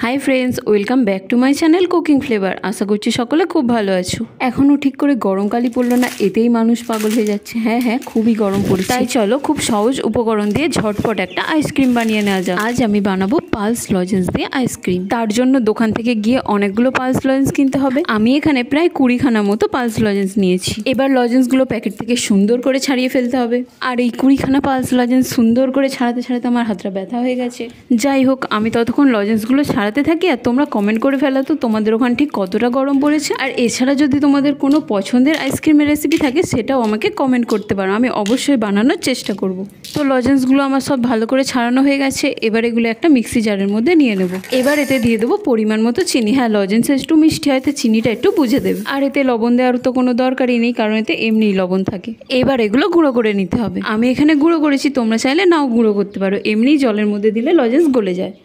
High friends, welcome back to my channel Cooking Flavour. আশা করছি সকলে খুব ভালো আছো। এখনও ঠিক করে গরমকালই পড়লো না, এতেই মানুষ পাগল হয়ে যাচ্ছে। হ্যাঁ, খুবই গরম পড়েছে। তাই চলো খুব সহজ উপকরণ দিয়ে ঝটপট একটা আইসক্রিম বানিয়ে নেওয়া যাক। আজ আমি বানাবো পালস লজেন্স দিয়ে আইসক্রিম। তার জন্য দোকান থেকে গিয়ে অনেকগুলো পালস লজেন্স কিনতে হবে। আমি এখানে প্রায় 20খানা মতো পালস লজেন্স নিয়েছি। এবার লজেন্সগুলো প্যাকেট থেকে সুন্দর করে ছাড়িয়ে ফেলতে হবে। আর এই 20খানা পালস লজেন্স সুন্দর করে ছাড়াতে ছাড়াতে আমার হাতটা ব্যথা হয়ে গেছে। যাই হোক, আমি ততক্ষণ লজেন্সগুলো ছাড়াতে থাকি আর তোমরা কমেন্ট করে ফেলো তো তোমাদের ওখান ঠিক কতটা গরম পড়েছে। আর এছাড়া যদি তোমাদের কোনো পছন্দের আইসক্রিমের রেসিপি থাকে সেটাও আমাকে কমেন্ট করতে পারো, আমি অবশ্যই বানানোর চেষ্টা করব। তো লজেন্সগুলো আমার সব ভালো করে ছাড়ানো হয়ে গেছে। এবার এগুলো একটা মিক্সি জারের মধ্যে নিয়ে নেব। এবার এতে দিয়ে দেবো পরিমাণ মতো চিনি। হ্যাঁ, লজেন্স একটু মিষ্টি হয়, তো চিনিটা একটু বুঝে দেবে। আর এতে লবণ দেওয়ার তো কোনো দরকারই নেই, কারণ এতে এমনিই লবণ থাকে। এবার এগুলো গুঁড়ো করে নিতে হবে। আমি এখানে গুঁড়ো করেছি, তোমরা চাইলে নাও গুঁড়ো করতে পারো। এমনিই জলের মধ্যে দিলে লজেন্স গলে যায়।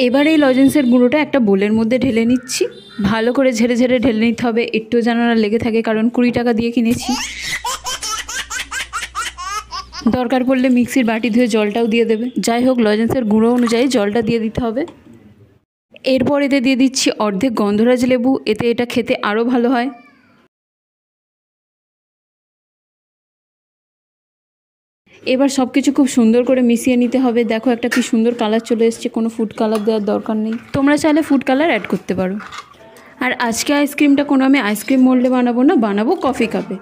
এবার এই লজেন্সের গুঁড়োটা একটা বোলের মধ্যে ঢেলে নিচ্ছি। ভালো করে ঝেড়ে ঝেড়ে ঢেলে নিতে হবে, একটু যেন না লেগে থাকে, কারণ 20 টাকা দিয়ে কিনেছি। দরকার পড়লে মিক্সির বাটি ধুয়ে জলটাও দিয়ে দেবে। যাই হোক, লজেন্সের গুঁড়ো অনুযায়ী জলটা দিয়ে দিতে হবে। এরপর এতে দিয়ে দিচ্ছি অর্ধেক গন্ধরাজ লেবু, এতে এটা খেতে আরও ভালো হয়। এবার সব কিছু খুব সুন্দর করে মিশিয়ে নিতে হবে। দেখো একটা কি সুন্দর কালার চলে এসছে, কোনো ফুড কালার দেওয়ার দরকার নেই, তোমরা চাইলে ফুড কালার অ্যাড করতে পারো। আর আজকে আইসক্রিমটা কোনো আমি আইসক্রিম মোল্ডে বানাবো না, বানাবো কফি কাপে।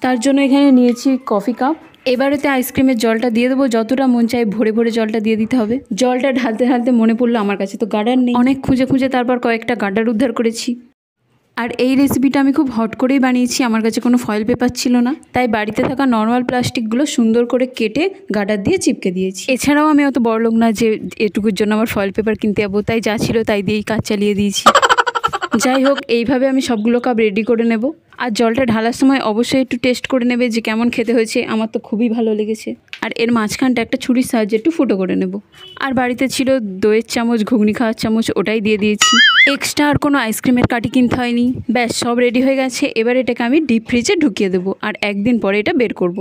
তার জন্য এখানে নিয়েছি কফি কাপ। এবার এতে আইসক্রিমের জলটা দিয়ে দেবো, যতটা মন চাই ভরে ভরে জলটা দিয়ে দিতে হবে। জলটা ঢালতে ঢালতে মনে পড়লো আমার কাছে তো গার্ডার নেই। অনেক খুঁজে খুঁজে তারপর কয়েকটা গার্ডার উদ্ধার করেছি। আর এই রেসিপিটা আমি খুব হট করেই বানিয়েছি, আমার কাছে কোনো ফয়েল পেপার ছিল না, তাই বাড়িতে থাকা নর্মাল প্লাস্টিকগুলো সুন্দর করে কেটে গার্ডার দিয়ে চিপকে দিয়েছি। এছাড়াও আমি অত বড়লোক না যে এটুকুর জন্য আমার ফয়েল পেপার কিনতে যাবো, তাই যা ছিল তাই দিয়েই কাজ চালিয়ে দিয়েছি। যাই হোক, এইভাবে আমি সবগুলো কাপ রেডি করে নেব। আর জলটা ঢালার সময় অবশ্যই একটু টেস্ট করে নেবে যে কেমন খেতে হয়েছে। আমার তো খুবই ভালো লেগেছে। আর এর মাঝখানটা একটা ছুরির সাহায্যে একটু ফুটো করে নেব। আর বাড়িতে ছিল দইয়ের চামচ, ঘুগনি খাওয়ার চামচ, ওটাই দিয়ে দিয়েছি। এক্সট্রা আর কোনো আইসক্রিমের কাঠি কিনতে হয়নি। ব্যাস, সব রেডি হয়ে গেছে। এবার এটাকে আমি ডিপ ফ্রিজে ঢুকিয়ে দেবো, আর একদিন পরে এটা বের করব।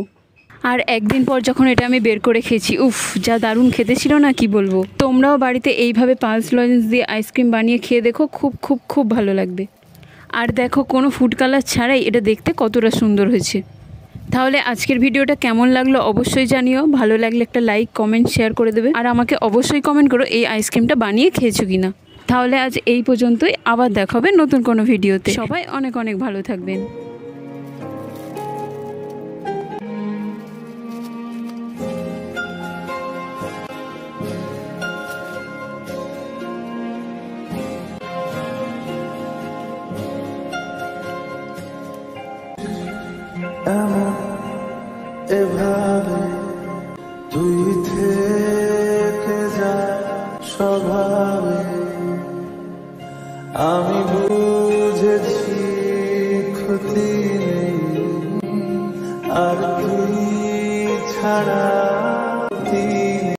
আর একদিন পর যখন এটা আমি বের করে খেয়েছি, উফ যা দারুণ খেতে ছিল না, কি বলবো। তোমরাও বাড়িতে এইভাবে পালস লজেন্স দিয়ে আইসক্রিম বানিয়ে খেয়ে দেখো, খুব খুব খুব ভালো লাগবে। আর দেখো, কোনো ফুড কালার ছাড়াই এটা দেখতে কতটা সুন্দর হয়েছে। তাহলে আজকের ভিডিওটা কেমন লাগলো অবশ্যই জানিও। ভালো লাগলে একটা লাইক, কমেন্ট, শেয়ার করে দেবে। আর আমাকে অবশ্যই কমেন্ট করো এই আইসক্রিমটা বানিয়ে খেয়েছো কিনা। তাহলে আজ এই পর্যন্তই, আবার দেখা হবে নতুন কোনো ভিডিওতে। সবাই অনেক অনেক ভালো থাকবেন। এভাবে তুই থেকে যা স্বভাবে, আমি বুঝেছি ক্ষতি নেই আর তুই ছাড়া।